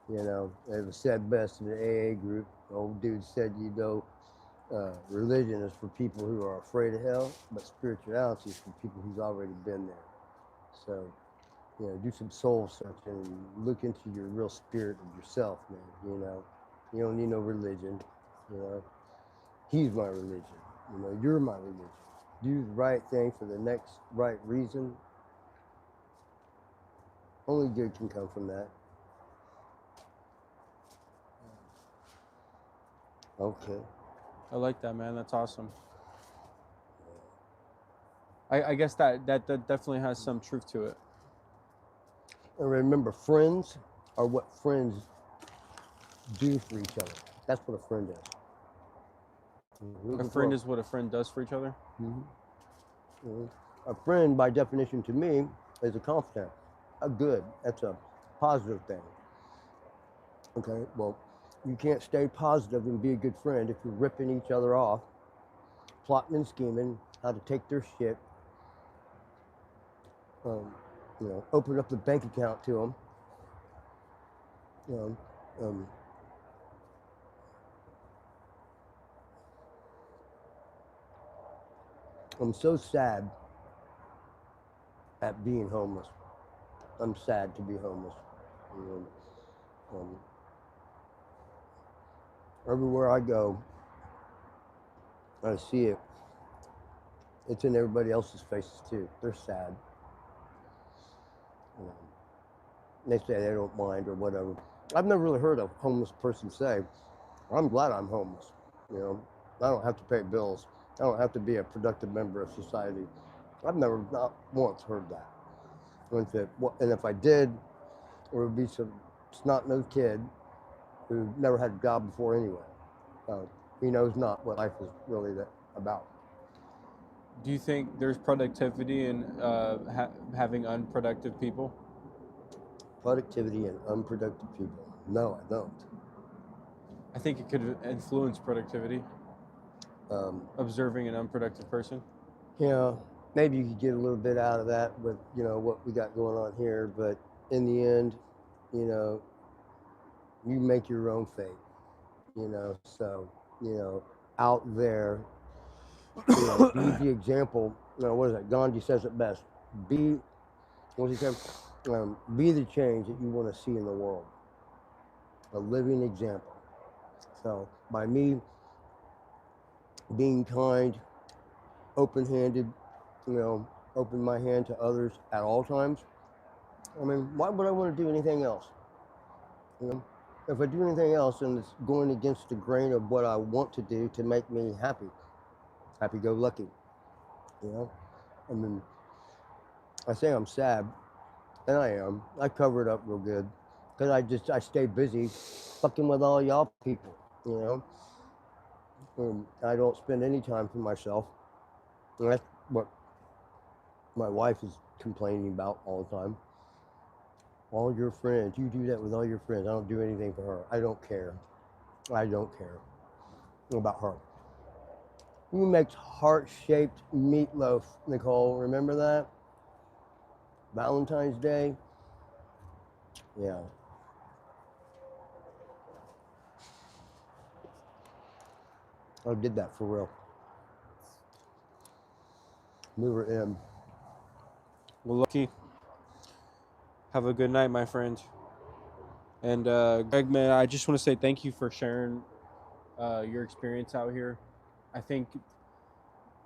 You know, it was said best in the AA group. The old dude said, you know, religion is for people who are afraid of hell, but spirituality is for people who's already been there. So, you know, do some soul searching and look into your real spirit of yourself, man. You know, you don't need no religion. You know, he's my religion. You know, you're my religion. Do the right thing for the next right reason. Only good can come from that. Okay. I like that, man. That's awesome. I guess that definitely has some truth to it. And remember, friends are what friends do for each other. That's what a friend is. A friend is what a friend does for each other. A friend, by definition to me, is a confidant, a good. That's a positive thing. Okay, well, you can't stay positive and be a good friend if you're ripping each other off, plotting and scheming how to take their shit. You know, open up the bank account to them. You know, I'm so sad at being homeless. I'm sad to be homeless. You know, everywhere I go, I see it. It's in everybody else's faces too. They're sad. You know, they say they don't mind or whatever. I've never really heard a homeless person say, I'm glad I'm homeless. You know, I don't have to pay bills. I don't have to be a productive member of society. I've never, not once, heard that. And if I did, it would be some snot-nosed kid who never had a job before anyway. He knows not what life is really about. Do you think there's productivity in having unproductive people? Productivity and unproductive people. No, I don't. I think it could influence productivity. Observing an unproductive person. You know, maybe you could get a little bit out of that with, you know, what we got going on here, but in the end, you know, you make your own fate, you know, so, you know, out there, you know, be the example. You know, what is that? Gandhi says it best. What he said? Be the change that you want to see in the world. A living example. So by me being kind, open-handed, you know, open my hand to others at all times. I mean, why would I want to do anything else? You know, if I do anything else, then it's going against the grain of what I want to do to make me happy, happy-go-lucky. You know, I mean, I say I'm sad, and I am. I cover it up real good because I stay busy, fucking with all y'all people. You know, I don't spend any time for myself. And that's what my wife is complaining about all the time. All your friends, you do that with all your friends. I don't do anything for her. I don't care. I don't care about her. Who makes heart-shaped meatloaf, Nicole? Remember that? Valentine's Day? Yeah. I did that for real. We were in. Well, Loki, have a good night, my friend. And Greg, man, I just want to say thank you for sharing your experience out here. I think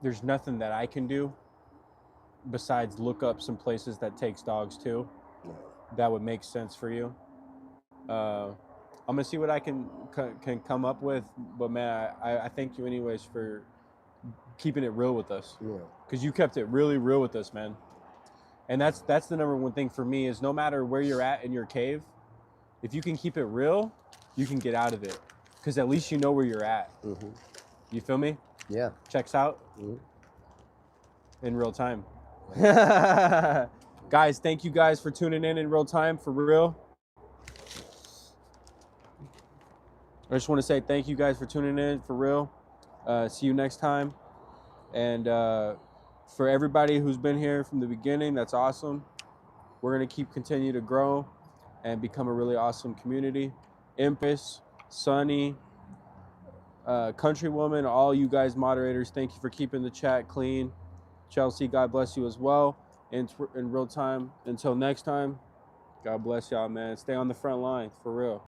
there's nothing that I can do besides look up some places that takes dogs too. That would make sense for you. I'm gonna see what I can come up with. But man, I thank you anyways for keeping it real with us. Yeah. Because you kept it really real with us, man. And that's the number one thing for me is no matter where you're at in your cave, if you can keep it real, you can get out of it. Because at least you know where you're at. Mm-hmm. You feel me? Yeah. Checks out Mm-hmm. in real time. Guys, thank you guys for tuning in real time, for real. I just want to say thank you guys for tuning in, for real. See you next time. And for everybody who's been here from the beginning, that's awesome. We're going to continue to grow and become a really awesome community. Impus, Sunny, Countrywoman, all you guys moderators, thank you for keeping the chat clean. Chelsea, God bless you as well. In real time. Until next time, God bless y'all, man. Stay on the front line, for real.